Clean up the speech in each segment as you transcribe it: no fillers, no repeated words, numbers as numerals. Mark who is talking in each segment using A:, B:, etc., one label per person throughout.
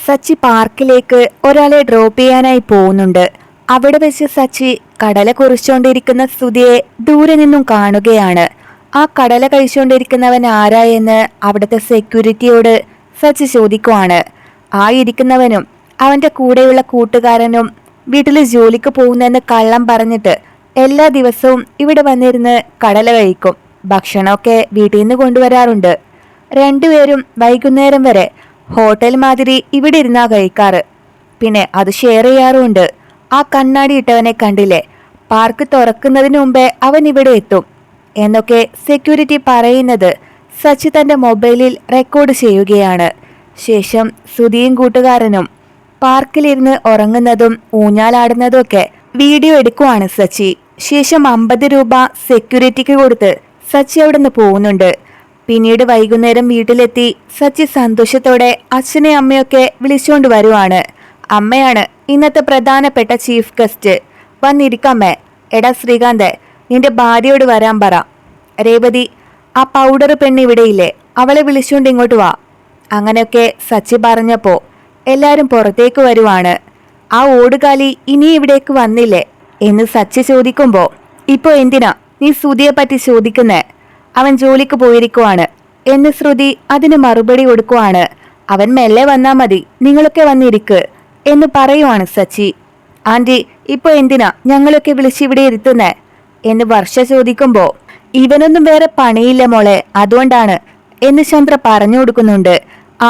A: സച്ചി പാർക്കിലേക്ക് ഒരാളെ ഡ്രോപ്പ് ചെയ്യാനായി പോകുന്നുണ്ട്. അവിടെ വെച്ച് സച്ചി കടല കുറിച്ചുകൊണ്ടിരിക്കുന്ന സ്തുതിയെ ദൂരെ നിന്നും കാണുകയാണ്. ആ കടല കഴിച്ചുകൊണ്ടിരിക്കുന്നവൻ ആരായെന്ന് അവിടുത്തെ സെക്യൂരിറ്റിയോട് സച്ചി ചോദിക്കുവാണ്. ആ ഇരിക്കുന്നവനും അവന്റെ കൂടെയുള്ള കൂട്ടുകാരനും വീട്ടിൽ ജോലിക്ക് പോകുന്നെന്ന് കള്ളം പറഞ്ഞിട്ട് എല്ലാ ദിവസവും ഇവിടെ വന്നിരുന്ന് കടല കഴിക്കും. ഭക്ഷണമൊക്കെ വീട്ടിൽ നിന്ന് കൊണ്ടുവരാറുണ്ട്. രണ്ടുപേരും വൈകുന്നേരം വരെ ഹോട്ടൽ മാതിരി ഇവിടെ ഇരുന്നാ കഴിക്കാറ്. പിന്നെ അത് ഷെയർ ചെയ്യാറുമുണ്ട്. ആ കണ്ണാടി ഇട്ടവനെ കണ്ടില്ലേ, പാർക്ക് തുറക്കുന്നതിന് മുമ്പേ അവൻ ഇവിടെ എത്തും എന്നൊക്കെ സെക്യൂരിറ്റി പറയുന്നത് സച്ചി തന്റെ മൊബൈലിൽ റെക്കോർഡ് ചെയ്യുകയാണ്. ശേഷം സുധിയും കൂട്ടുകാരനും പാർക്കിലിരുന്ന് ഉറങ്ങുന്നതും ഊഞ്ഞാലാടുന്നതും ഒക്കെ വീഡിയോ എടുക്കുവാണ് സച്ചി. ശേഷം 50 രൂപ സെക്യൂരിറ്റിക്ക് കൊടുത്ത് സച്ചി അവിടെ നിന്ന് പോകുന്നുണ്ട്. പിന്നീട് വൈകുന്നേരം വീട്ടിലെത്തി സച്ചി സന്തോഷത്തോടെ അച്ഛനെ അമ്മയൊക്കെ വിളിച്ചുകൊണ്ട് വരുവാണ്. അമ്മയാണ് ഇന്നത്തെ പ്രധാനപ്പെട്ട ചീഫ് ഗസ്റ്റ്. വന്നിരിക്കമ്മേ. എടാ ശ്രീകാന്ത്, നിന്റെ ഭാര്യയോട് വരാൻ പറ. രേവതി, ആ പൗഡർ പെണ്ണ് ഇവിടെയില്ലേ, അവളെ വിളിച്ചുകൊണ്ട് ഇങ്ങോട്ട് വാ. അങ്ങനെയൊക്കെ സച്ചി പറഞ്ഞപ്പോ എല്ലാരും പുറത്തേക്ക് വരുവാണ്. ആ ഓടുകാലി ഇനി ഇവിടേക്ക് വന്നില്ലേ എന്ന് സച്ചി ചോദിക്കുമ്പോ, ഇപ്പൊ എന്തിനാ നീ ശ്രുതിയെ പറ്റി ചോദിക്കുന്നേ? അവൻ ജോലിക്ക് പോയിരിക്കുവാണ് എന്ന് ശ്രുതി അതിന് മറുപടി കൊടുക്കുവാണ്. അവൻ മെല്ലെ വന്നാ മതി, നിങ്ങളൊക്കെ വന്നിരിക്ക് എന്ന് പറയുവാണ് സച്ചി. ആന്റി, ഇപ്പൊ എന്തിനാ ഞങ്ങളൊക്കെ വിളിച്ചിവിടെ ഇരുത്തുന്നേ എന്ന് വർഷ ചോദിക്കുമ്പോ, ഇവനൊന്നും വേറെ പണിയില്ല മോളെ, അതുകൊണ്ടാണ് എന്ന് ചന്ദ്ര പറഞ്ഞു കൊടുക്കുന്നുണ്ട്.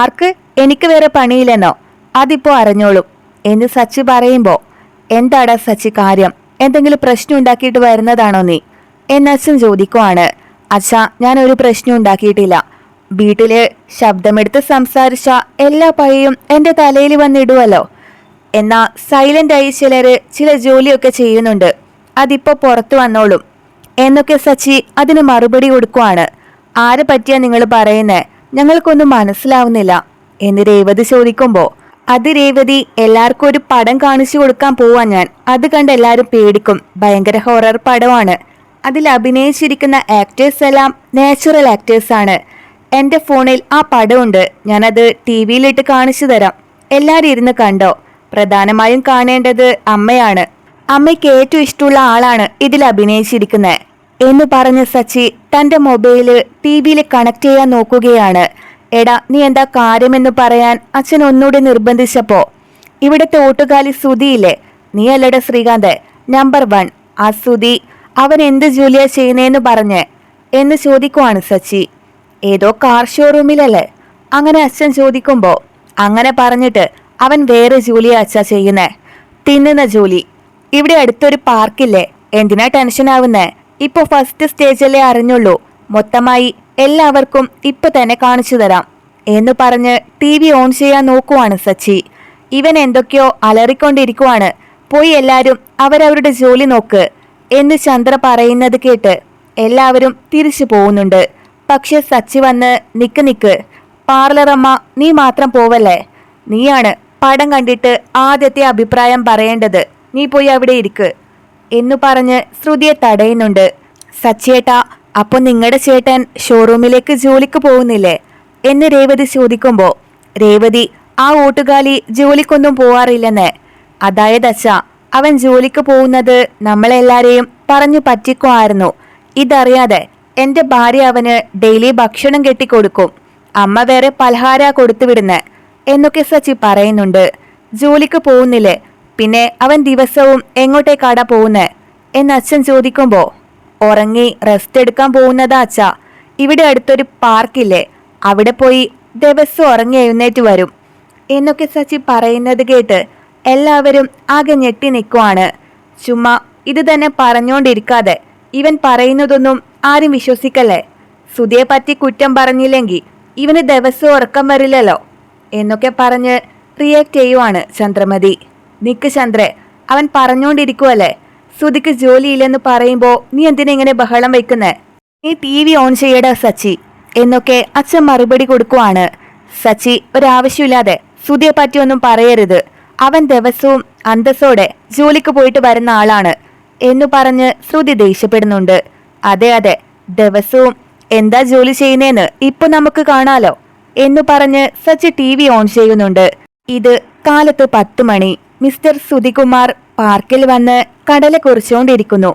A: ആർക്ക്? എനിക്ക് വേറെ പണിയില്ലെന്നോ? അതിപ്പോ അറിഞ്ഞോളും എന്ന് സച്ചി പറയുമ്പോ, എന്താടാ സച്ചി കാര്യം? എന്തെങ്കിലും പ്രശ്നം ഉണ്ടാക്കിയിട്ട് വരുന്നതാണോ നീ എന്ന് അച്ഛൻ ചോദിക്കുവാണ്. അച്ഛാ, ഞാൻ ഒരു പ്രശ്നം ഉണ്ടാക്കിയിട്ടില്ല. വീട്ടില് ശബ്ദമെടുത്ത് സംസാരിച്ച എല്ലാ പഴിയും എന്റെ തലയിൽ വന്നിടുവല്ലോ. എന്നാ സൈലന്റ് ആയി ചില ജോലിയൊക്കെ ചെയ്യുന്നുണ്ട്, അതിപ്പോ പുറത്തു വന്നോളും എന്നൊക്കെ സച്ചി അതിന് മറുപടി കൊടുക്കുവാണ്. ആരെ പറ്റിയാ നിങ്ങൾ പറയുന്നേ? ഞങ്ങൾക്കൊന്നും മനസ്സിലാവുന്നില്ല എന്ന് രേവതി ചോദിക്കുമ്പോ, അത് രേവതി, എല്ലാവർക്കും ഒരു പടം കാണിച്ചു കൊടുക്കാൻ പോവാ ഞാൻ. അത് കണ്ട് എല്ലാരും പേടിക്കും. ഭയങ്കര ഹൊറർ പടമാണ്. അതിൽ അഭിനയിച്ചിരിക്കുന്ന ആക്ടേഴ്സ് എല്ലാം നാച്ചുറൽ ആക്ടേഴ്സ് ആണ്. എന്റെ ഫോണിൽ ആ പടമുണ്ട്, ഞാനത് TV-യിലിട്ട് കാണിച്ചു തരാം. എല്ലാരും ഇരുന്ന് കണ്ടോ. പ്രധാനമായും കാണേണ്ടത് അമ്മയാണ്. അമ്മയ്ക്ക് ഏറ്റവും ഇഷ്ടമുള്ള ആളാണ് ഇതിൽ അഭിനയിച്ചിരിക്കുന്നത് എന്ന് പറഞ്ഞ സച്ചി തന്റെ മൊബൈല് TV-യിൽ കണക്ട് ചെയ്യാൻ നോക്കുകയാണ്. എടാ, നീ എന്താ കാര്യമെന്ന് പറയാൻ അച്ഛൻ ഒന്നുകൂടി നിർബന്ധിച്ചപ്പോ, ഇവിടുത്തെ ഓട്ടുകാലി ശ്രുതിയില്ലേ, നീ അല്ലട ശ്രീകാന്ത്, നമ്പർ 1 ആ ശ്രുതി, അവൻ എന്ത് ജോലിയാ ചെയ്യുന്നേന്ന് പറഞ്ഞ് എന്ന് ചോദിക്കുവാണ് സച്ചി. ഏതോ കാർ ഷോറൂമിലല്ലേ? അങ്ങനെ അച്ഛൻ ചോദിക്കുമ്പോ, അങ്ങനെ പറഞ്ഞിട്ട് അവൻ വേറെ ജോലിയാ അച്ഛാ ചെയ്യുന്നേ, തിന്നുന്ന ജോലി. ഇവിടെ അടുത്തൊരു പാർക്കില്ലേ, എന്തിനാ ടെൻഷൻ ആവുന്നേ? ഇപ്പൊ ഫസ്റ്റ് സ്റ്റേജല്ലേ അറിഞ്ഞുള്ളൂ, മൊത്തമായി എല്ലാവർക്കും ഇപ്പൊ തന്നെ കാണിച്ചു തരാം എന്ന് പറഞ്ഞ് TV ഓൺ ചെയ്യാൻ നോക്കുവാണ് സച്ചി. ഇവൻ എന്തൊക്കെയോ അലറിക്കൊണ്ടിരിക്കുവാണ്. പോയി എല്ലാരും അവരവരുടെ ജോലി നോക്ക് എന്ന് ചന്ദ്ര പറയുന്നത് കേട്ട് എല്ലാവരും തിരിച്ചു പോകുന്നുണ്ട്. പക്ഷെ സച്ചി വന്ന്, നിക്ക് പാർലറമ്മ, നീ മാത്രം പോവല്ലേ, നീയാണ് പടം കണ്ടിട്ട് ആദ്യത്തെ അഭിപ്രായം പറയേണ്ടത്, നീ പോയി അവിടെ ഇരിക്ക് എന്നു പറഞ്ഞ് ശ്രുതിയെ തടയുന്നുണ്ട്. സച്ചിയേട്ടാ, അപ്പൊ നിങ്ങളുടെ ചേട്ടൻ ഷോറൂമിലേക്ക് ജോലിക്ക് പോകുന്നില്ലേ എന്ന് രേവതി ചോദിക്കുമ്പോ, രേവതി, ആ ഓട്ടുകാലി ജോലിക്കൊന്നും പോവാറില്ലെന്ന്. അതായത് അച്ഛാ, അവൻ ജോലിക്ക് പോകുന്നത് നമ്മളെല്ലാരെയും പറഞ്ഞു പറ്റിക്കുമായിരുന്നു. ഇതറിയാതെ എന്റെ ഭാര്യ അവന് ഡെയിലി ഭക്ഷണം കെട്ടിക്കൊടുക്കും, അമ്മ വേറെ പലഹാര കൊടുത്തുവിടുന്നേ എന്നൊക്കെ സച്ചി പറയുന്നുണ്ട്. ജോലിക്ക് പോകുന്നില്ലേ, പിന്നെ അവൻ ദിവസവും എങ്ങോട്ടേക്കാടാ പോകുന്നേ എന്ന് അച്ഛൻ ചോദിക്കുമ്പോ, ഉറങ്ങി റെസ്റ്റ് എടുക്കാൻ പോകുന്നതാ അച്ഛാ. ഇവിടെ അടുത്തൊരു പാർക്കില്ലേ, അവിടെ പോയി ദിവസം ഉറങ്ങി എഴുന്നേറ്റ് വരും എന്നൊക്കെ സച്ചി പറയുന്നത് കേട്ട് എല്ലാവരും ആകെ ഞെട്ടി നിൽക്കുവാണ്. ചുമ്മാ ഇത് തന്നെ പറഞ്ഞോണ്ടിരിക്കാതെ ഇവൻ പറയുന്നതൊന്നും ആരും വിശ്വസിക്കല്ലേ. സുധിയെ പറ്റി കുറ്റം പറഞ്ഞില്ലെങ്കിൽ ഇവന് ദിവസവും ഉറക്കം വരില്ലല്ലോ എന്നൊക്കെ പറഞ്ഞ് റിയാക്ട് ചെയ്യുവാണ് ചന്ദ്രമതി. നിക്ക് ചന്ദ്രേ, അവൻ പറഞ്ഞോണ്ടിരിക്കുവല്ലേ, സുധിക്ക് ജോലിയില്ലെന്ന് പറയുമ്പോ നീ എന്തിനാ ഇങ്ങനെ ബഹളം വെക്കുന്നേ? നീ TV ഓൺ ചെയ്യടാ സച്ചി എന്നൊക്കെ അച്ഛൻ മറുപടി കൊടുക്കുവാണ്. സച്ചി, ഒരാവശ്യമില്ലാതെ സുധിയെ പറ്റിയൊന്നും പറയരുത്, അവൻ ദിവസവും അന്തസ്സോടെ ജോലിക്ക് പോയിട്ട് വരുന്ന ആളാണ് എന്നു പറഞ്ഞ് ശ്രുതി ദേഷ്യപ്പെടുന്നുണ്ട്. അതെ, ദിവസവും എന്താ ജോലി ചെയ്യുന്നേന്ന് ഇപ്പൊ നമുക്ക് കാണാലോ എന്നു പറഞ്ഞ് സച്ചി TV ഓൺ ചെയ്യുന്നുണ്ട്. ഇത് കാലത്ത് 10 മണി. മിസ്റ്റർ സുധികുമാർ പാർക്കിൽ വന്ന് കടല കുറിച്ചുകൊണ്ടിരിക്കുന്നു.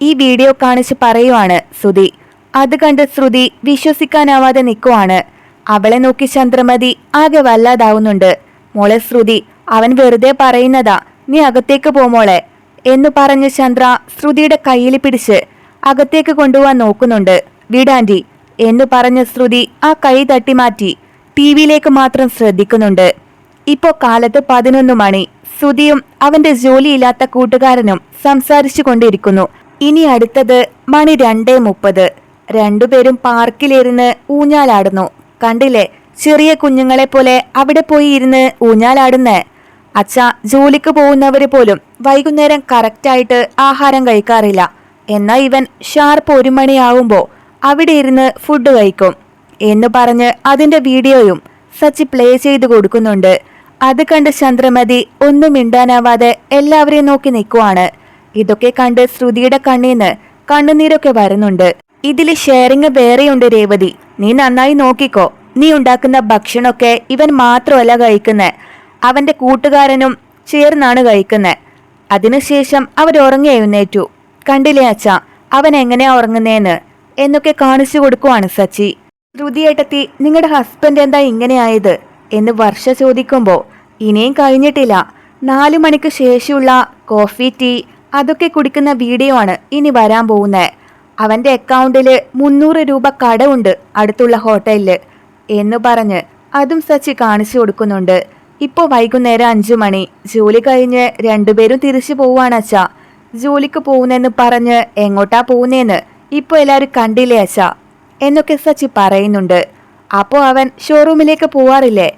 A: ഈ വീഡിയോ കാണിച്ച് പറയുവാണ് ശ്രുതി. അത് കണ്ട് ശ്രുതി വിശ്വസിക്കാനാവാതെ നിൽക്കുവാണ്. അവളെ നോക്കി ചന്ദ്രമതി ആകെ വല്ലാതാവുന്നുണ്ട്. മോളെ ശ്രുതി, അവൻ വെറുതെ പറയുന്നതാ, നീ അകത്തേക്ക് പോ മോളെ എന്നു പറഞ്ഞ് ചന്ദ്ര ശ്രുതിയുടെ കയ്യിൽ പിടിച്ച് അകത്തേക്ക് കൊണ്ടുപോവാൻ നോക്കുന്നുണ്ട്. വിടാൻറ്റി എന്നു പറഞ്ഞ ശ്രുതി ആ കൈ തട്ടി മാറ്റി ടിവിയിലേക്ക് മാത്രം ശ്രദ്ധിക്കുന്നുണ്ട്. ഇപ്പോ കാലത്ത് 11 മണി. ശ്രുതിയും അവന്റെ ജോലിയില്ലാത്ത കൂട്ടുകാരനും സംസാരിച്ചു കൊണ്ടിരിക്കുന്നു. ഇനി അടുത്തത് മണി 2:30. രണ്ടുപേരും പാർക്കിലിരുന്ന് ഊഞ്ഞാലാടുന്നു. കണ്ടില്ലേ, ചെറിയ കുഞ്ഞുങ്ങളെ പോലെ അവിടെ പോയി ഇരുന്ന് ഊഞ്ഞാലാടുന്നേ. അച്ഛ, ജോലിക്ക് പോകുന്നവര് പോലും വൈകുന്നേരം കറക്റ്റായിട്ട് ആഹാരം കഴിക്കാറില്ല. എന്നാൽ ഇവൻ ഷാർപ്പ് 1 മണിയാവുമ്പോ അവിടെ ഇരുന്ന് ഫുഡ് കഴിക്കും എന്ന് പറഞ്ഞ് അതിന്റെ വീഡിയോയും സച്ചി പ്ലേ ചെയ്ത് കൊടുക്കുന്നുണ്ട്. അത് കണ്ട് ചന്ദ്രമതി ഒന്നും മിണ്ടാനാവാതെ എല്ലാവരെയും നോക്കി നിൽക്കുവാണ്. ഇതൊക്കെ കണ്ട് ശ്രുതിയുടെ കണ്ണീന്ന് കണ്ണുനീരൊക്കെ വരുന്നുണ്ട്. ഇതില് ഷെയറിങ് വേറെയുണ്ട് രേവതി. നീ നന്നായി നോക്കിക്കോ. നീ ഉണ്ടാക്കുന്ന ഭക്ഷണമൊക്കെ ഇവൻ മാത്രമല്ല കഴിക്കുന്നേ, അവന്റെ കൂട്ടുകാരനും ചേർന്നാണ് കഴിക്കുന്നേ. അതിനുശേഷം അവരുറങ്ങി എഴുന്നേറ്റു. കണ്ടില്ലേ അച്ഛ, അവൻ എങ്ങനെയാ ഉറങ്ങുന്നേന്ന് എന്നൊക്കെ കാണിച്ചു കൊടുക്കുവാണ് സച്ചി. ശ്രുതിയേട്ടത്തി, നിങ്ങളുടെ ഹസ്ബൻഡ് എന്താ ഇങ്ങനെയായത് എന്ന് വർഷ ചോദിക്കുമ്പോൾ ഇനിയും കഴിഞ്ഞിട്ടില്ല. 4 മണിക്ക് ശേഷമുള്ള കോഫി ടീ അതൊക്കെ കുടിക്കുന്ന വീഡിയോ ആണ് ഇനി വരാൻ പോകുന്നത്. അവന്റെ അക്കൗണ്ടിൽ 300 രൂപ കടമുണ്ട് അടുത്തുള്ള ഹോട്ടലില് എന്ന് പറഞ്ഞ് അതും സച്ചി കാണിച്ചു കൊടുക്കുന്നുണ്ട്. ഇപ്പോൾ വൈകുന്നേരം 5 മണി. ജോലി കഴിഞ്ഞ് രണ്ടുപേരും തിരിച്ചു പോവാണ് അച്ഛ. ജോലിക്ക് പോകുന്നെന്ന് പറഞ്ഞ് എങ്ങോട്ടാ പോകുന്നേന്ന് ഇപ്പോൾ എല്ലാവരും കണ്ടില്ലേ അച്ഛ എന്നൊക്കെ സച്ചി പറയുന്നുണ്ട്. അപ്പോൾ അവൻ ഷോറൂമിലേക്ക് പോവാറില്ലേ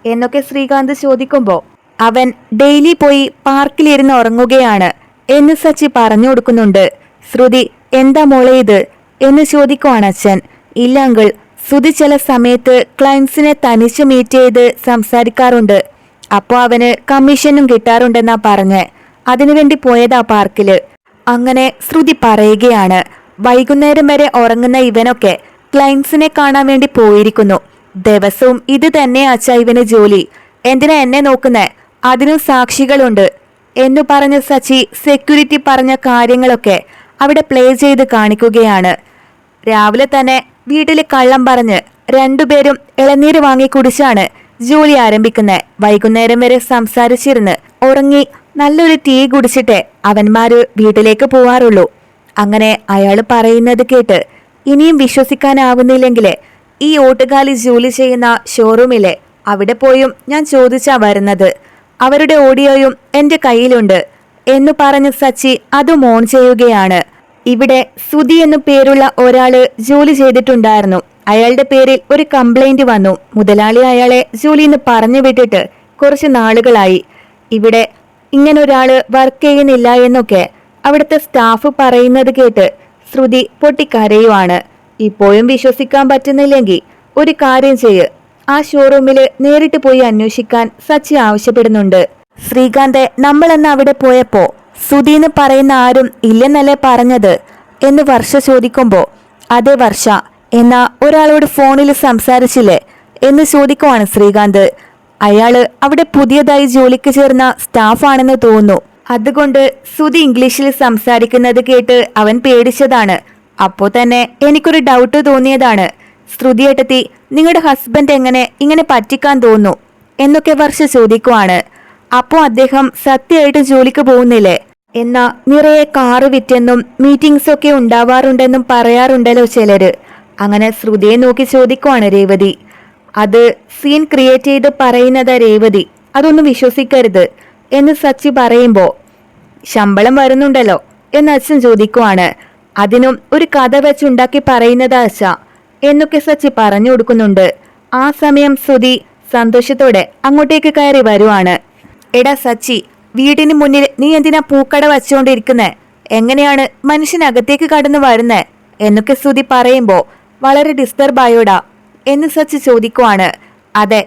A: എന്നൊക്കെ ശ്രീകാന്ത് ചോദിക്കുമ്പോൾ അവൻ ഡെയിലി പോയി പാർക്കിലിരുന്ന് ഉറങ്ങുകയാണ് എന്ന് സച്ചി പറഞ്ഞു കൊടുക്കുന്നുണ്ട്. ശ്രുതി, എന്താ മോളെ ഇത് എന്ന് ചോദിക്കുവാണ് അച്ഛൻ. ഇല്ല അങ്കിൾ, ശ്രുതി ചില സമയത്ത് ക്ലയൻസിനെ തനിച്ച് മീറ്റ് ചെയ്ത് സംസാരിക്കാറുണ്ട്. അപ്പോൾ അവന് കമ്മീഷനും കിട്ടാറുണ്ടെന്നാ പറഞ്ഞ് അതിനുവേണ്ടി പോയതാ പാർക്കില്. അങ്ങനെ ശ്രുതി പറയുകയാണ്. വൈകുന്നേരം വരെ ഉറങ്ങുന്ന ഇവനൊക്കെ ക്ലയൻസിനെ കാണാൻ വേണ്ടി പോയിരിക്കുന്നു. ദിവസവും ഇത് തന്നെ അച്ഛ ഇവന് ജോലി. എന്തിനാ എന്നെ നോക്കുന്നേ? അതിനും സാക്ഷികളുണ്ട് എന്നു പറഞ്ഞ സച്ചി സെക്യൂരിറ്റി പറഞ്ഞ കാര്യങ്ങളൊക്കെ അവിടെ പ്ലേ ചെയ്ത് കാണിക്കുകയാണ്. രാവിലെ തന്നെ വീട്ടിൽ കള്ളം പറഞ്ഞ് രണ്ടുപേരും ഇളനീര് വാങ്ങി കുടിച്ചാണ് ജോലി ആരംഭിക്കുന്നത്. വൈകുന്നേരം വരെ സംസാരിച്ചിരുന്ന് ഉറങ്ങി നല്ലൊരു ടീ കുടിച്ചിട്ടേ അവന്മാര് വീട്ടിലേക്ക് പോവാറുള്ളൂ. അങ്ങനെ അയാൾ പറയുന്നത് കേട്ട് ഇനിയും വിശ്വസിക്കാനാവുന്നില്ലെങ്കിലേ ഈ ഓട്ടുകാലി ജോലി ചെയ്യുന്ന ഷോറൂമിലെ അവിടെ പോയും ഞാൻ ചോദിച്ചാ വരുന്നത്. അവരുടെ ഓഡിയോയും എൻ്റെ കയ്യിലുണ്ട് എന്നു പറഞ്ഞ് സച്ചി അതും ഓൺ ചെയ്യുകയാണ്. ഇവിടെ സുധി എന്നു പേരുള്ള ഒരാള് ജോലി ചെയ്തിട്ടുണ്ടായിരുന്നു. അയാളുടെ പേരിൽ ഒരു കംപ്ലൈന്റ് വന്നു. മുതലാളി അയാളെ ജോലിന്ന് പറഞ്ഞു വിട്ടിട്ട് കുറച്ച് നാളുകളായി. ഇവിടെ ഇങ്ങനൊരാള് വർക്ക് ചെയ്യുന്നില്ല എന്നൊക്കെ അവിടുത്തെ സ്റ്റാഫ് പറയുന്നത് കേട്ട് ശ്രുതി പൊട്ടിക്കരയുവാണ്. ഇപ്പോഴും വിശ്വസിക്കാൻ പറ്റുന്നില്ലെങ്കിൽ ഒരു കാര്യം ചെയ്യ്, ആ ഷോറൂമിൽ നേരിട്ട് പോയി അന്വേഷിക്കാൻ സച്ചി ആവശ്യപ്പെടുന്നുണ്ട്. ശ്രീകാന്തെ, നമ്മളെന്ന് അവിടെ പോയപ്പോ സുധീന്ന് പറയുന്ന ആരും ഇല്ലെന്നല്ലേ പറഞ്ഞത് എന്ന് വർഷ ചോദിക്കുമ്പോ അതെ വർഷ, എന്നാ ഒരാളോട് ഫോണിൽ സംസാരിച്ചില്ലേ എന്ന് ചോദിക്കുവാണ് ശ്രീകാന്ത്. അയാള് അവിടെ പുതിയതായി ജോലിക്ക് ചേർന്ന സ്റ്റാഫാണെന്ന് തോന്നുന്നു. അതുകൊണ്ട് സുധി ഇംഗ്ലീഷിൽ സംസാരിക്കുന്നത് കേട്ട് അവൻ പേടിച്ചതാണ്. അപ്പോ തന്നെ എനിക്കൊരു ഡൗട്ട് തോന്നിയതാണ്. ശ്രുതിയേട്ടത്തി, നിങ്ങളുടെ ഹസ്ബൻഡ് എങ്ങനെ ഇങ്ങനെ പറ്റിക്കാൻ തോന്നുന്നു എന്നൊക്കെ വർഷ ചോദിക്കുവാണ്. അപ്പോ അദ്ദേഹം സത്യമായിട്ട് ജോലിക്ക് പോകുന്നില്ലേ? എന്നാ നിറയെ കാറ് വിറ്റെന്നും മീറ്റിംഗ്സ് ഒക്കെ ഉണ്ടാവാറുണ്ടെന്നും പറയാറുണ്ടല്ലോ ചിലര്. അങ്ങനെ ശ്രുതിയെ നോക്കി ചോദിക്കുവാണ് രേവതി. അത് സീൻ ക്രിയേറ്റ് ചെയ്ത് പറയുന്നത് രേവതി, അതൊന്നും വിശ്വസിക്കരുത് എന്ന് സച്ചി പറയുമ്പോ ശമ്പളം വരുന്നുണ്ടല്ലോ എന്ന് അച്ഛൻ ചോദിക്കുവാണ്. അതിനും ഒരു കഥ വെച്ചുണ്ടാക്കി പറയുന്നതാ അച്ഛ എന്നൊക്കെ സച്ചി പറഞ്ഞു കൊടുക്കുന്നുണ്ട്. ആ സമയം ശ്രുതി സന്തോഷത്തോടെ അങ്ങോട്ടേക്ക് കയറി വരുവാണ്. എടാ സച്ചി, വീടിന് മുന്നിൽ നീ എന്തിനാ പൂക്കട വച്ചുകൊണ്ടിരിക്കുന്നേ? എങ്ങനെയാണ് മനുഷ്യനകത്തേക്ക് കടന്നു വരുന്നേ എന്നൊക്കെ ശ്രുതി പറയുമ്പോ വളരെ ഡിസ്റ്റർബായോടാ എന്ന് സച്ചി ചോദിക്കുവാണ്. അതെ,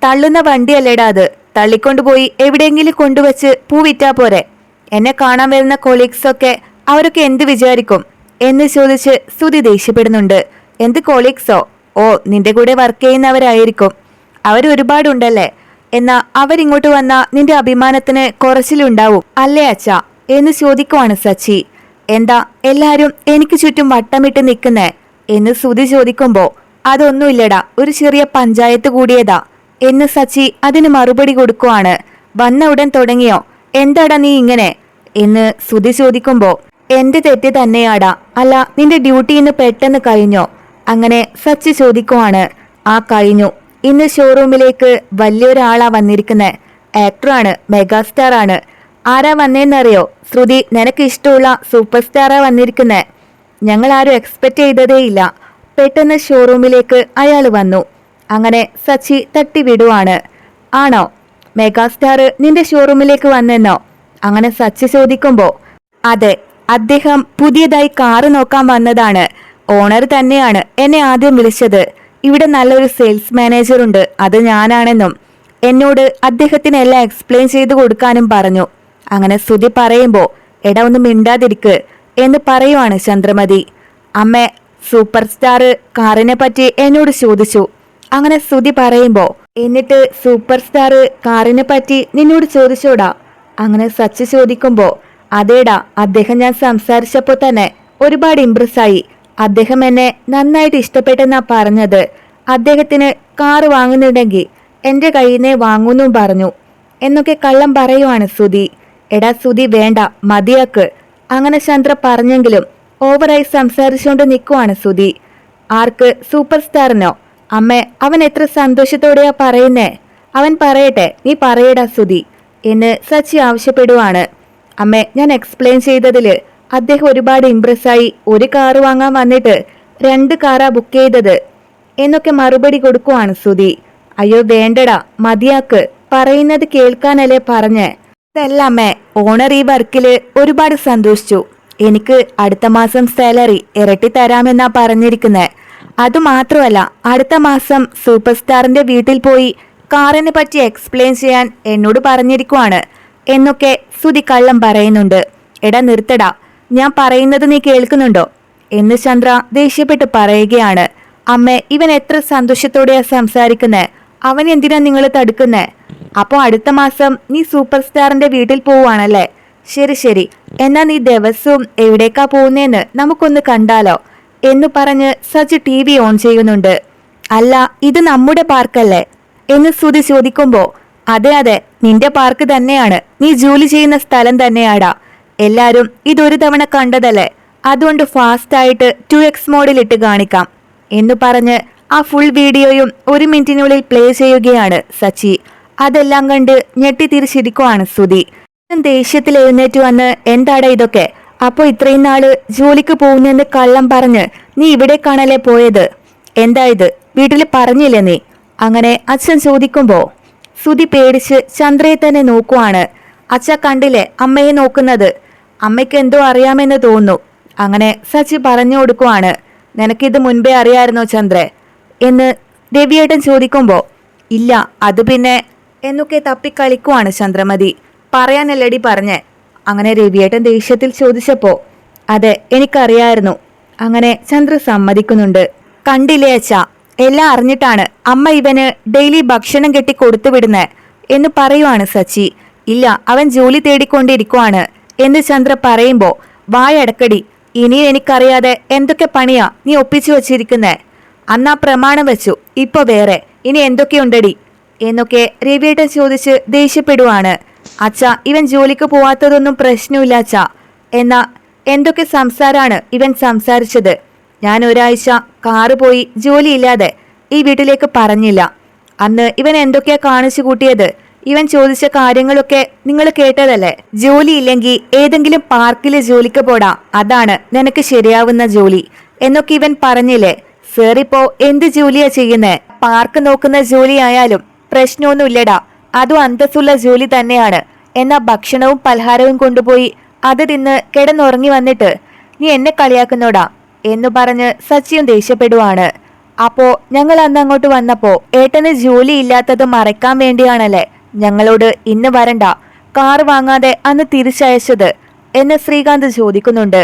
A: തള്ളുന്ന വണ്ടിയല്ലേടാ അത്, തള്ളിക്കൊണ്ടുപോയി എവിടെയെങ്കിലും കൊണ്ടുവച്ച് പൂ വിറ്റാ പോരെ. എന്നെ കാണാൻ വരുന്ന കൊളീഗ്സൊക്കെ അവരൊക്കെ എന്ത് വിചാരിക്കും എന്ന് ചോദിച്ച് ശ്രുതി ദേഷ്യപ്പെടുന്നുണ്ട്. എന്ത് കൊളീഗ്സോ? ഓ, നിന്റെ കൂടെ വർക്ക് ചെയ്യുന്നവരായിരിക്കും. അവരൊരുപാടുണ്ടല്ലേ. എന്നാ അവരിങ്ങോട്ട് വന്ന നിന്റെ അഭിമാനത്തിന് കുറച്ചിലുണ്ടാവും അല്ലേ അച്ഛാ എന്ന് ചോദിക്കുവാണ് സച്ചി. എന്താ എല്ലാരും എനിക്ക് ചുറ്റും വട്ടമിട്ട് നിൽക്കുന്നേ എന്ന് സുധി ചോദിക്കുമ്പോ അതൊന്നുമില്ലടാ, ഒരു ചെറിയ പഞ്ചായത്ത് കൂടിയതാ എന്ന് സച്ചി അതിന് മറുപടി കൊടുക്കുവാണ്. വന്ന ഉടൻ തുടങ്ങിയോ, എന്താടാ നീ ഇങ്ങനെ എന്ന് സുധി ചോദിക്കുമ്പോ എന്റെ തെറ്റ് തന്നെയാടാ, അല്ല നിന്റെ ഡ്യൂട്ടി ഇന്ന് പെട്ടെന്ന് കഴിഞ്ഞോ അങ്ങനെ സച്ചി ചോദിക്കുവാണ്. ആ കഴിഞ്ഞു. ഇന്ന് ഷോറൂമിലേക്ക് വലിയൊരാളാ വന്നിരിക്കുന്നത്. ആക്ടറാണ്, മെഗാസ്റ്റാർ ആണ്. ആരാ വന്നേന്നറിയോ? ശ്രുതി, നിനക്ക് ഇഷ്ടമുള്ള സൂപ്പർ സ്റ്റാറാ വന്നിരിക്കുന്നത്. ഞങ്ങൾ ആരും എക്സ്പെക്ട് ചെയ്തതേയില്ല. പെട്ടെന്ന് ഷോറൂമിലേക്ക് അയാൾ വന്നു. അങ്ങനെ സച്ചി തട്ടിവിടുവാണ്. ആണോ, മെഗാസ്റ്റാർ നിന്റെ ഷോറൂമിലേക്ക് വന്നെന്നോ അങ്ങനെ സച്ചി ചോദിക്കുമ്പോ അതെ, അദ്ദേഹം പുതിയതായി കാറ് നോക്കാൻ വന്നതാണ്. ഓണർ തന്നെയാണ് എന്നെ ആദ്യം വിളിച്ചത്. ഇവിടെ നല്ലൊരു സെയിൽസ് മാനേജർ ഉണ്ട്, അത് ഞാനാണെന്നും എന്നോട് അദ്ദേഹത്തിന് എല്ലാം എക്സ്പ്ലെയിൻ ചെയ്ത് കൊടുക്കാനും പറഞ്ഞു. അങ്ങനെ ശ്രുതി പറയുമ്പോ എടാ ഒന്ന് മിണ്ടാതിരിക്ക് എന്ന് പറയുവാണ് ചന്ദ്രമതി. അമ്മ സൂപ്പർ സ്റ്റാർ കാറിനെ പറ്റി എന്നോട് ചോദിച്ചു. അങ്ങനെ ശ്രുതി പറയുമ്പോ എന്നിട്ട് സൂപ്പർ സ്റ്റാർ കാറിനെ പറ്റി നിന്നോട് ചോദിച്ചോടാ അങ്ങനെ സച്ചി ചോദിക്കുമ്പോ അതേടാ, അദ്ദേഹം ഞാൻ സംസാരിച്ചപ്പോ തന്നെ ഒരുപാട് ഇംപ്രസ് ആയി. അദ്ദേഹം എന്നെ നന്നായിട്ട് ഇഷ്ടപ്പെട്ടെന്നാ പറഞ്ഞത്. അദ്ദേഹത്തിന് കാറ് വാങ്ങുന്നുണ്ടെങ്കിൽ എന്റെ കയ്യിൽ നിന്നേ വാങ്ങൂന്നും പറഞ്ഞു എന്നൊക്കെ കള്ളം പറയുവാണ് സുധി. എടാ സുധി വേണ്ട, മതിയാക്ക് അങ്ങനെ ചന്ദ്ര പറഞ്ഞെങ്കിലും ഓവറായി സംസാരിച്ചുകൊണ്ട് നിൽക്കുവാണ് സുധി. ആർക്ക്, സൂപ്പർ സ്റ്റാറിനോ? അമ്മേ, അവൻ എത്ര സന്തോഷത്തോടെയാ പറയുന്നേ. അവൻ പറയട്ടെ, നീ പറയടാ സുധി എന്ന് സച്ചി ആവശ്യപ്പെടുവാണ്. അമ്മേ, ഞാൻ എക്സ്പ്ലെയിൻ ചെയ്തതില് അദ്ദേഹം ഒരുപാട് ഇംപ്രസ്സായി. ഒരു കാറ് വാങ്ങാൻ വന്നിട്ട് 2 കാറാ ബുക്ക് ചെയ്തത് എന്നൊക്കെ മറുപടി കൊടുക്കുവാണ് സുധി. അയ്യോ വേണ്ടടാ, മതിയാക്ക്, പറയുന്നത് കേൾക്കാനല്ലേ പറഞ്ഞേ. അതല്ല അമ്മേ, ഓണർ ഈ വർക്കില് ഒരുപാട് സന്തോഷിച്ചു. എനിക്ക് അടുത്ത മാസം സാലറി ഇരട്ടി തരാമെന്നാ പറഞ്ഞിരിക്കുന്നേ. അതുമാത്രമല്ല, അടുത്ത മാസം സൂപ്പർ സ്റ്റാറിന്റെ വീട്ടിൽ പോയി കാറിനെ പറ്റി എക്സ്പ്ലെയിൻ ചെയ്യാൻ എന്നോട് പറഞ്ഞിരിക്കുവാണ് എന്നൊക്കെ സുധി കള്ളം പറയുന്നുണ്ട്. എടാ നിർത്തടാ, ഞാൻ പറയുന്നത് നീ കേൾക്കുന്നുണ്ടോ എന്ന് ചന്ദ്ര ദേഷ്യപ്പെട്ട് പറയുകയാണ്. അമ്മേ, ഇവൻ എത്ര സന്തോഷത്തോടെയാ സംസാരിക്കുന്നേ. അവൻ എന്തിനാ നിങ്ങൾ തടുക്കുന്നേ? അപ്പോ അടുത്ത മാസം നീ സൂപ്പർ സ്റ്റാറിന്റെ വീട്ടിൽ പോവാണല്ലേ? ശരി ശരി, എന്നാ നീ ദിവസവും എവിടേക്കാ പോകുന്നേന്ന് നമുക്കൊന്ന് കണ്ടാലോ എന്ന് പറഞ്ഞ് സച്ചി TV ഓൺ ചെയ്യുന്നുണ്ട്. അല്ല, ഇത് നമ്മുടെ പാർക്കല്ലേ എന്ന് സുധി ചോദിക്കുമ്പോ അതെ അതെ, നിന്റെ പാർക്ക് തന്നെയാണ്, നീ ജോലി ചെയ്യുന്ന സ്ഥലം തന്നെയാടാ. എല്ലാരും ഇതൊരു തവണ കണ്ടതല്ലേ, അതുകൊണ്ട് ഫാസ്റ്റ് ആയിട്ട് 2x മോഡിലിട്ട് കാണിക്കാം എന്ന് പറഞ്ഞ് ആ ഫുൾ വീഡിയോയും 1 മിനിറ്റിനുള്ളിൽ പ്ലേ ചെയ്യുകയാണ് സച്ചി. അതെല്ലാം കണ്ട് ഞെട്ടി തിരിച്ചിരിക്കുവാണ് സുധി. ദേഷ്യത്തിൽ എഴുന്നേറ്റ് വന്ന് എന്താടാ ഇതൊക്കെ? അപ്പൊ ഇത്രയും നാള് ജോലിക്ക് പോകുന്നെന്ന് കള്ളം പറഞ്ഞ് നീ ഇവിടെ കാണാലേ പോയത്. എന്തായത്, വീട്ടില് പറഞ്ഞില്ലേ നീ അങ്ങനെ അച്ഛൻ ചോദിക്കുമ്പോ സുധി പേടിച്ച് ചന്ദ്രയെ തന്നെ നോക്കുവാണ്. അച്ഛ കണ്ടില്ലേ അമ്മയെ നോക്കുന്നത്, അമ്മയ്ക്ക് എന്തോ അറിയാമെന്ന് തോന്നുന്നു. അങ്ങനെ സച്ചി പറഞ്ഞു കൊടുക്കുവാണ്. നിനക്കിത് മുൻപേ അറിയായിരുന്നോ ചന്ദ്രേ എന്ന് രവിയേട്ടൻ ചോദിക്കുമ്പോ ഇല്ല, അത് പിന്നെ എന്നൊക്കെ തപ്പിക്കളിക്കുവാണ് ചന്ദ്രമതി. പറയാനല്ലടി പറഞ്ഞേ. അങ്ങനെ രവിയേട്ടൻ ദേഷ്യത്തിൽ ചോദിച്ചപ്പോ അതെ എനിക്കറിയായിരുന്നു. അങ്ങനെ ചന്ദ്ര സമ്മതിക്കുന്നുണ്ട്. കണ്ടില്ലേ അച്ഛാ, എല്ലാം അറിഞ്ഞിട്ടാണ് അമ്മ ഇവന് ഡെയിലി ഭക്ഷണം കെട്ടി കൊടുത്തുവിടുന്നേ എന്ന് പറയുവാണ് സച്ചി. ഇല്ല, അവൻ ജോലി തേടിക്കൊണ്ടിരിക്കുവാണ് എന്ന് ചന്ദ്ര പറയുമ്പോ വായടക്കടി, ഇനി എനിക്കറിയാതെ എന്തൊക്കെ പണിയാ നീ ഒപ്പിച്ചു വച്ചിരിക്കുന്നേ. അന്നാ പ്രമാണം വെച്ചു, ഇപ്പൊ വേറെ, ഇനി എന്തൊക്കെയുണ്ടടി എന്നൊക്കെ രവിയേട്ടൻ ചോദിച്ച് ദേഷ്യപ്പെടുവാണ്. അച്ഛാ, ഇവൻ ജോലിക്ക് പോവാത്തതൊന്നും പ്രശ്നമില്ല അച്ഛാ. എന്നാ എന്തൊക്കെ സംസാരാണ് ഇവൻ സംസാരിച്ചത്. ഞാൻ ഒരാഴ്ച കാറ് പോയി ജോലിയില്ലാതെ ഈ വീട്ടിലേക്ക് പറഞ്ഞില്ല. അന്ന് ഇവൻ എന്തൊക്കെയാ കാണിച്ചു കൂട്ടിയത്. ഇവൻ ചോദിച്ച കാര്യങ്ങളൊക്കെ നിങ്ങൾ കേട്ടതല്ലേ. ജോലിയില്ലെങ്കിൽ ഏതെങ്കിലും പാർക്കിലെ ജോലിക്ക് പോടാ, അതാണ് നിനക്ക് ശരിയാവുന്ന ജോലി എന്നൊക്കെ ഇവൻ പറഞ്ഞില്ലേ. സർ ഇപ്പോ എന്ത് ജോലിയാ ചെയ്യുന്നേ? പാർക്ക് നോക്കുന്ന ജോലിയായാലും പ്രശ്നമൊന്നുമില്ലടാ, അതും അന്തസ്സുള്ള ജോലി തന്നെയാണ്. എന്നാ ഭക്ഷണവും പലഹാരവും കൊണ്ടുപോയി അത് തിന്ന് കിടന്നുറങ്ങി വന്നിട്ട് നീ എന്നെ കളിയാക്കുന്നോടാ എന്ന് പറഞ്ഞ് സച്ചിയും ദേഷ്യപ്പെടുവാണ്. അപ്പോ ഞങ്ങൾ അന്ന് അങ്ങോട്ട് വന്നപ്പോ ഏട്ടന് ജോലി ഇല്ലാത്തത് മറയ്ക്കാൻ വേണ്ടിയാണല്ലേ ഞങ്ങളോട് ഇന്ന് വരണ്ട, കാർ വാങ്ങാതെ അന്ന് തിരിച്ചയച്ചത് എന്ന് ശ്രീകാന്ത് ചോദിക്കുന്നുണ്ട്.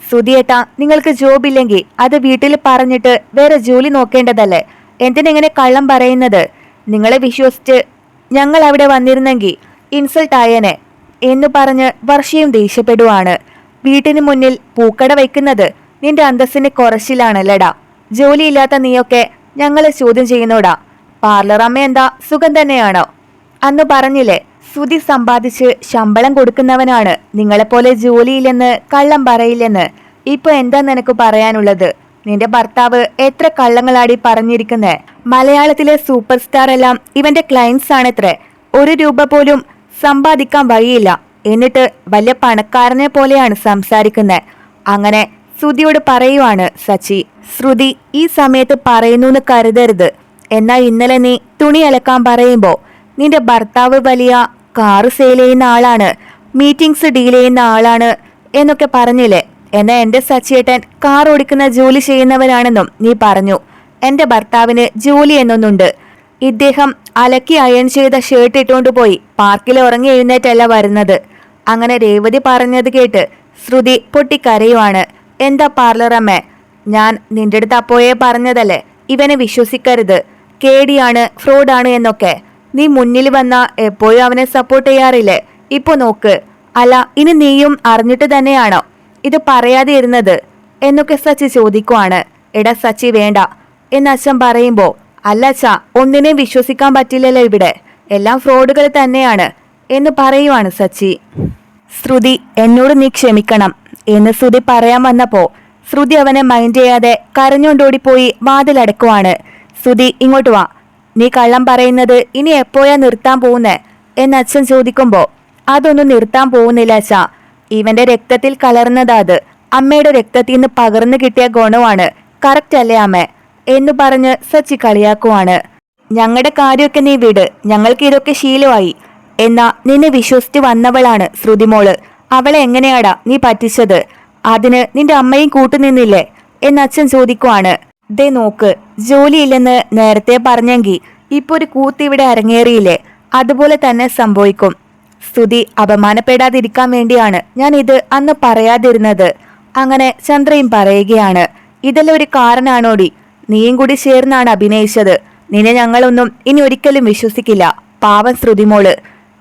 A: സുധിയേട്ടാ, നിങ്ങൾക്ക് ജോബ് ഇല്ലെങ്കിൽ അത് വീട്ടിൽ പറഞ്ഞിട്ട് വേറെ ജോലി നോക്കേണ്ടതല്ലേ? എന്തിനെങ്ങനെ കള്ളം പറയുന്നത്? നിങ്ങളെ വിശ്വസിച്ച് ഞങ്ങൾ അവിടെ വന്നിരുന്നെങ്കിൽ ഇൻസൾട്ട് ആയേനെ എന്നു പറഞ്ഞ് വർഷയും ദേഷ്യപ്പെടുവാണ്. വീട്ടിന് മുന്നിൽ പൂക്കട വയ്ക്കുന്നത് നിന്റെ അന്തസ്സിന് കുറച്ചിലാണല്ലടാ. ജോലിയില്ലാത്ത നീയൊക്കെ ഞങ്ങളെ ചോദ്യം ചെയ്യുന്നോടാ. പാർലർ അമ്മ എന്താ സുഖം തന്നെയാണോ? അന്ന് പറഞ്ഞില്ലേ സുധി സമ്പാദിച്ച് ശമ്പളം കൊടുക്കുന്നവനാണ്, നിങ്ങളെപ്പോലെ ജോലിയില്ലെന്ന് കള്ളം പറയില്ലെന്ന്. ഇപ്പൊ എന്താ നിനക്ക് പറയാനുള്ളത്? നിന്റെ ഭർത്താവ് എത്ര കള്ളങ്ങളാടി പറഞ്ഞിരിക്കുന്നേ. മലയാളത്തിലെ സൂപ്പർ സ്റ്റാർ എല്ലാം ഇവന്റെ ക്ലയൻസ് ആണത്രേ. 1 രൂപ പോലും സമ്പാദിക്കാൻ വഴിയില്ല, എന്നിട്ട് വലിയ പണക്കാരനെ പോലെയാണ് സംസാരിക്കുന്നത്. അങ്ങനെ ശ്രുതിയോട് പറയുവാണ് സച്ചി. ശ്രുതി ഈ സമയത്ത് പറയുന്നു കരുതരുത്. എന്നാൽ ഇന്നലെ നീ തുണി അലക്കാൻ പറയുമ്പോ നിന്റെ ഭർത്താവ് വലിയ കാറ് സെയിൽ ചെയ്യുന്ന ആളാണ്, മീറ്റിംഗ്സ് ഡീൽ ചെയ്യുന്ന ആളാണ് എന്നൊക്കെ പറഞ്ഞില്ലേ. എന്നാൽ എന്റെ സച്ചിയേട്ടൻ കാർ ഓടിക്കുന്ന ജോലി ചെയ്യുന്നവരാണെന്നും നീ പറഞ്ഞു. എന്റെ ഭർത്താവിന് ജോലി എന്നൊന്നുണ്ട്. ഇദ്ദേഹം അലക്കി അയൺ ചെയ്ത ഷർട്ട് ഇട്ടുകൊണ്ട് പോയി പാർക്കിൽ ഉറങ്ങി എഴുന്നേറ്റല്ല വരുന്നത്. അങ്ങനെ രേവതി പറഞ്ഞത് കേട്ട് ശ്രുതി പൊട്ടിക്കരയുവാണ്. എന്താ പാർലർ അമ്മേ, ഞാൻ നിന്റെ അടുത്ത് അപ്പോഴേ പറഞ്ഞതല്ലേ ഇവനെ വിശ്വസിക്കരുത്, കേടിയാണ്, ഫ്രോഡാണ് എന്നൊക്കെ. നീ മുന്നിൽ വന്ന എപ്പോഴും അവനെ സപ്പോർട്ട് ചെയ്യാറില്ലേ? ഇപ്പൊ നോക്ക്. അല്ല, ഇനി നീയും അറിഞ്ഞിട്ട് തന്നെയാണോ ഇത് പറയാതെ ഇരുന്നത് എന്നൊക്കെ സച്ചി ചോദിക്കുവാണ്. എടാ സച്ചി വേണ്ട എന്ന് അച്ഛൻ പറയുമ്പോ, അല്ല അച്ഛാ, ഒന്നിനെയും വിശ്വസിക്കാൻ പറ്റില്ലല്ലോ, ഇവിടെ എല്ലാം ഫ്രോഡുകൾ തന്നെയാണ് എന്ന് പറയുവാണ് സച്ചി. ശ്രുതി എന്നോട് നീ ക്ഷമിക്കണം എന്ന് ശ്രുതി പറയാൻ വന്നപ്പോ ശ്രുതി അവനെ മൈൻഡ് ചെയ്യാതെ കരഞ്ഞുകൊണ്ടോടിപ്പോയി വാതിലടക്കുവാണ്. ശ്രുതി ഇങ്ങോട്ട് വാ, നീ കള്ളം പറയുന്നത് ഇനി എപ്പോഴാ നിർത്താൻ പോകുന്നേ എന്ന് അച്ഛൻ ചോദിക്കുമ്പോ, അതൊന്നും നിർത്താൻ പോകുന്നില്ല അച്ഛാ, ഇവന്റെ രക്തത്തിൽ കലർന്നതാ അത്, അമ്മയുടെ രക്തത്തിൽ നിന്ന് പകർന്നു കിട്ടിയ ഗുണമാണ്, കറക്റ്റ് അല്ലേ അമ്മേ എന്നു പറഞ്ഞ് സച്ചി കളിയാക്കുവാണ്. ഞങ്ങളുടെ കാര്യമൊക്കെ നീ വിട്, ഞങ്ങൾക്ക് ഇതൊക്കെ ശീലമായി. എന്നാ നിന്നെ വിശ്വസിച്ച് വന്നവളാണ് ശ്രുതിമോള്, അവളെ എങ്ങനെയാടാ നീ പറ്റിച്ചത്? അതിന് നിന്റെ അമ്മയും കൂട്ടുനിന്നില്ലേ എന്ന് അച്ഛൻ ചോദിക്കുവാണ്. ദേ നോക്ക്, ജോലിയില്ലെന്ന് നേരത്തെ പറഞ്ഞെങ്കിൽ ഇപ്പൊ ഒരു കൂത്തിവിടെ അരങ്ങേറിയില്ലേ, അതുപോലെ തന്നെ സംഭവിക്കും. സ്തുതി അപമാനപ്പെടാതിരിക്കാൻ വേണ്ടിയാണ് ഞാൻ ഇത് അന്ന് പറയാതിരുന്നത്. അങ്ങനെ ചന്ദ്രയും പറയുകയാണ്, ഇതെല്ലാം ഒരു കാരണാണോടി, നീയും കൂടി ചേർന്നാണ് അഭിനയിച്ചത്. നിന്നെ ഞങ്ങളൊന്നും ഇനി ഒരിക്കലും വിശ്വസിക്കില്ല. പാവം ശ്രുതിമോള്,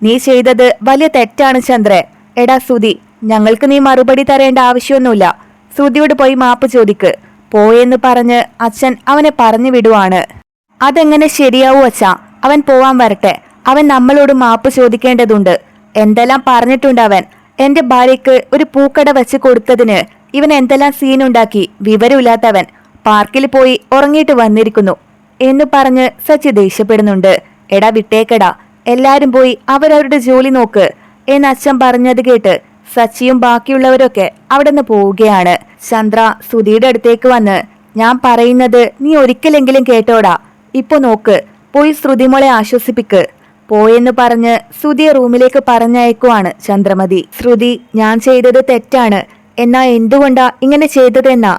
A: നീ ചെയ്തത് വലിയ തെറ്റാണ് ചന്ദ്രേ. എടാ ശ്രുതി, ഞങ്ങൾക്ക് നീ മറുപടി തരേണ്ട ആവശ്യമൊന്നുമില്ല, ശ്രുതിയോട് പോയി മാപ്പ് ചോദിക്ക് പോയെന്ന് പറഞ്ഞ് അച്ഛൻ അവനെ പറഞ്ഞു വിടുവാണ്. അതെങ്ങനെ ശരിയാവൂ അച്ഛാ, അവൻ പോവാൻ വരട്ടെ, അവൻ നമ്മളോട് മാപ്പ് ചോദിക്കേണ്ടതുണ്ട്. എന്തെല്ലാം പറഞ്ഞിട്ടുണ്ട് അവൻ. എന്റെ ഭാര്യയ്ക്ക് ഒരു പൂക്കട വെച്ച് കൊടുത്തതിന് ഇവൻ എന്തെല്ലാം സീനുണ്ടാക്കി. വിവരമില്ലാത്തവൻ പാർക്കിൽ പോയി ഉറങ്ങിയിട്ട് വന്നിരിക്കുന്നു എന്ന് പറഞ്ഞ് സച്ചി ദേഷ്യപ്പെടുന്നുണ്ട്. എടാ വിട്ടേക്കടാ, എല്ലാരും പോയി അവരവരുടെ ജോലി നോക്ക് എന്ന് അച്ഛൻ പറഞ്ഞത് കേട്ട് സച്ചിയും ബാക്കിയുള്ളവരൊക്കെ അവിടെ നിന്ന് പോവുകയാണ്. ചന്ദ്ര സുധിയുടെ അടുത്തേക്ക് വന്ന്, ഞാൻ പറയുന്നത് നീ ഒരിക്കലെങ്കിലും കേട്ടോടാ, ഇപ്പൊ നോക്ക്, പോയി ശ്രുതിമോളെ ആശ്വസിപ്പിക്ക് പോയെന്ന് പറഞ്ഞ് ശ്രുതിയെ റൂമിലേക്ക് പറഞ്ഞയക്കുവാണ് ചന്ദ്രമതി. ശ്രുതി, ഞാൻ ചെയ്തത് തെറ്റാണ്, എന്നാ എന്തുകൊണ്ടാ ഇങ്ങനെ ചെയ്തതെന്നാ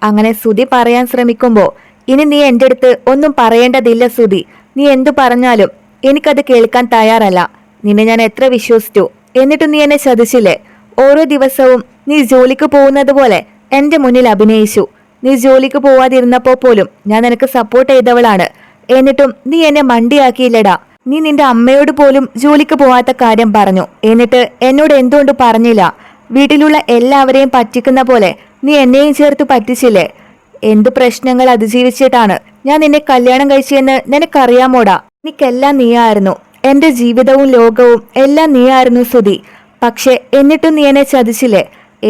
A: അങ്ങനെ ശ്രുതി പറയാൻ ശ്രമിക്കുമ്പോ, ഇനി നീ എൻ്റെ അടുത്ത് ഒന്നും പറയേണ്ടതില്ല ശ്രുതി, നീ എന്തു പറഞ്ഞാലും എനിക്കത് കേൾക്കാൻ തയ്യാറല്ല. നിന്നെ ഞാൻ എത്ര വിശ്വസിച്ചു, എന്നിട്ടും നീ എന്നെ ചതിച്ചില്ലേ. ഓരോ ദിവസവും നീ ജോലിക്ക് പോകുന്നത് പോലെ എന്റെ മുന്നിൽ അഭിനയിച്ചു. നീ ജോലിക്ക് പോവാതിരുന്നപ്പോ പോലും ഞാൻ നിനക്ക് സപ്പോർട്ട് ചെയ്തവളാണ്, എന്നിട്ടും നീ എന്നെ മണ്ടിയാക്കിയില്ലടാ. നീ നിന്റെ അമ്മയോട് പോലും ജോലിക്ക് പോവാത്ത കാര്യം പറഞ്ഞു, എന്നിട്ട് എന്നോട് എന്തുകൊണ്ട് പറഞ്ഞില്ല? വീട്ടിലുള്ള എല്ലാവരെയും പറ്റിക്കുന്ന പോലെ നീ എന്നെയും ചേർത്ത് പറ്റിച്ചില്ലേ? എന്തു പ്രശ്നങ്ങൾ അതിജീവിച്ചിട്ടാണ് ഞാൻ നിന്നെ കല്യാണം കഴിച്ചെന്ന് നിനക്കറിയാമോടാ? എനിക്കെല്ലാം നീയായിരുന്നു, എന്റെ ജീവിതവും ലോകവും എല്ലാം നീയായിരുന്നു ശ്രുതി. പക്ഷെ എന്നിട്ടും നീ എന്നെ ചതിച്ചില്ലേ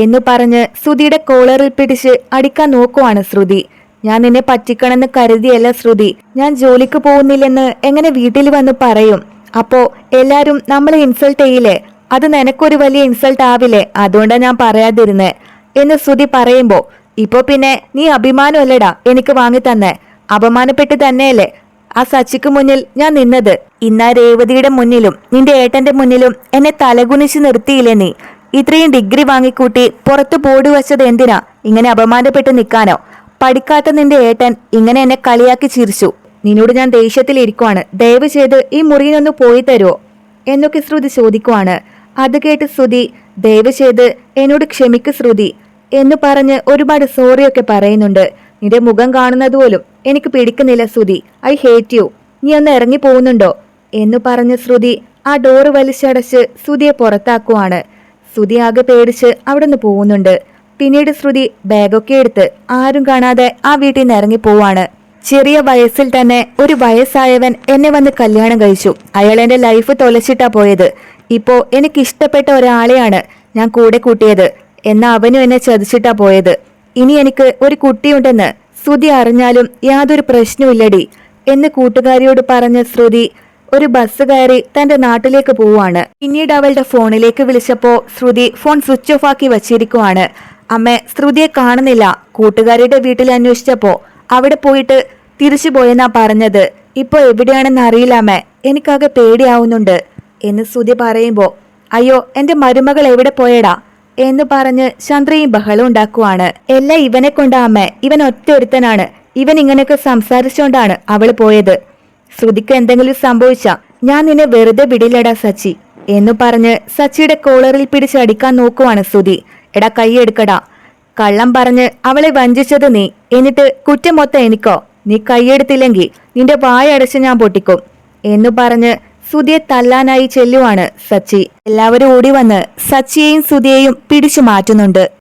A: എന്നു പറഞ്ഞ് ശ്രുതിയുടെ കോളറിൽ പിടിച്ച് അടിക്കാൻ നോക്കുവാണ് ശ്രുതി. ഞാൻ നിന്നെ പറ്റിക്കണമെന്ന് കരുതിയല്ല ശ്രുതി, ഞാൻ ജോലിക്ക് പോകുന്നില്ലെന്ന് എങ്ങനെ വീട്ടിൽ വന്ന് പറയും? അപ്പോ എല്ലാരും നമ്മളെ ഇൻസൾട്ട് ചെയ്യില്ലേ? അത് നിനക്കൊരു വലിയ ഇൻസൾട്ട് ആവില്ലേ? അതുകൊണ്ടാ ഞാൻ പറയാതിരുന്നേ എന്ന് ശ്രുതി പറയുമ്പോ, ഇപ്പൊ പിന്നെ നീ അഭിമാനമല്ലടാ എനിക്ക് വാങ്ങി തന്നെ, അപമാനപ്പെട്ട് തന്നെയല്ലേ ആ സച്ചിക്ക് മുന്നിൽ ഞാൻ നിന്നത്. ഇന്നാ രേവതിയുടെ മുന്നിലും നിന്റെ ഏട്ടന്റെ മുന്നിലും എന്നെ തലകുനിച്ച് നിർത്തിയില്ലേ നീ? ഇത്രയും ഡിഗ്രി വാങ്ങിക്കൂട്ടി പുറത്തു ബോർഡ് വെച്ചത് എന്തിനാ? ഇങ്ങനെ അപമാനപ്പെട്ട് നിൽക്കാനോ? പഠിക്കാത്ത നിന്റെ ഏട്ടൻ ഇങ്ങനെ എന്നെ കളിയാക്കി ചിരിച്ചു. നിന്നോട് ഞാൻ ദേഷ്യത്തിലിരിക്കുവാണ്, ദയവ് ചെയ്ത് ഈ മുറിയിലൊന്ന് പോയി തരുമോ എന്നൊക്കെ ശ്രുതി ചോദിക്കുവാണ്. അത് കേട്ട് ശ്രുതി, ദയവ് ചെയ്ത് എന്നോട് ക്ഷമിക്ക് ശ്രുതി എന്ന് പറഞ്ഞ് ഒരുപാട് സോറിയൊക്കെ പറയുന്നുണ്ട്. നിന്റെ മുഖം കാണുന്നത് പോലും എനിക്ക് പിടിക്കുന്നില്ല ശ്രുതി, ഐ ഹേറ്റ് യു. നീ ഒന്ന് ഇറങ്ങി പോകുന്നുണ്ടോ എന്നു പറഞ്ഞ് ശ്രുതി ആ ഡോറ് വലിച്ചടച്ച് ശ്രുതിയെ പുറത്താക്കുവാണ്. ശ്രുതി ആകെ പേടിച്ച് അവിടുന്ന് പോകുന്നുണ്ട്. പിന്നീട് ശ്രുതി ബാഗൊക്കെ എടുത്ത് ആരും കാണാതെ ആ വീട്ടിൽ നിന്ന് ഇറങ്ങി പോവാണ്. ചെറിയ വയസ്സിൽ തന്നെ ഒരു വയസ്സായവൻ എന്നെ വന്ന് കല്യാണം കഴിച്ചു. അയാൾ എന്റെ ലൈഫ് തൊലച്ചിട്ടാ പോയത്. ഇപ്പോ എനിക്ക് ഇഷ്ടപ്പെട്ട ഒരാളെയാണ് ഞാൻ കൂടെ കൂട്ടിയത്. എന്നാ അവനും എന്നെ ചതിച്ചിട്ടാ പോയത്. ഇനി എനിക്ക് ഒരു കുട്ടിയുണ്ടെന്ന് ശ്രുതി അറിഞ്ഞാലും യാതൊരു പ്രശ്നവുമില്ലടി എന്ന് കൂട്ടുകാരിയോട് പറഞ്ഞ ശ്രുതി ഒരു ബസ് കയറി തന്റെ നാട്ടിലേക്ക് പോവാണ്. പിന്നീട് അവളുടെ ഫോണിലേക്ക് വിളിച്ചപ്പോ ശ്രുതി ഫോൺ സ്വിച്ച് ഓഫ് ആക്കി വച്ചിരിക്കുവാണ്. അമ്മ ശ്രുതിയെ കാണുന്നില്ല. കൂട്ടുകാരിയുടെ വീട്ടിൽ അന്വേഷിച്ചപ്പോ അവിടെ പോയിട്ട് തിരിച്ചു പോയെന്നാ പറഞ്ഞത്. ഇപ്പൊ എവിടെയാണെന്ന് അറിയില്ല അമ്മേ, എനിക്കാകെ പേടിയാവുന്നുണ്ട് എന്ന് ശ്രുതി പറയുമ്പോ അയ്യോ എന്റെ മരുമകൾ എവിടെ പോയടാ എന്ന് പറഞ്ഞ് ചന്ദ്രയും ബഹളം ഉണ്ടാക്കുവാണ്. എല്ലാം ഇവനെ കൊണ്ടാ അമ്മേ, ഇവൻ ഒറ്റ ഒരുത്തനാണ്. ഇവൻ ഇങ്ങനെയൊക്കെ സംസാരിച്ചോണ്ടാണ് അവള് പോയത്. ശ്രുതിക്ക് എന്തെങ്കിലും സംഭവിച്ചാ ഞാൻ നിന്നെ വെറുതെ വിടില്ലടാ സച്ചി എന്നു പറഞ്ഞ് സച്ചിയുടെ കോളറിൽ പിടിച്ചടിക്കാൻ നോക്കുവാണ് ശ്രുതി. എടാ കൈയെടുക്കടാ, കള്ളം പറഞ്ഞ് അവളെ വഞ്ചിച്ചത് നീ, എന്നിട്ട് കുറ്റം മൊത്തം എനിക്കോ? നീ കൈയെടുത്തില്ലെങ്കിൽ നിന്റെ വായടച്ച് ഞാൻ പൊട്ടിക്കും എന്നു പറഞ്ഞ് ശ്രുതിയെ തല്ലാനായി ചെല്ലുവാണ് സച്ചി. എല്ലാവരും ഓടി വന്ന് സച്ചിയെയും ശ്രുതിയെയും പിടിച്ചു മാറ്റുന്നുണ്ട്.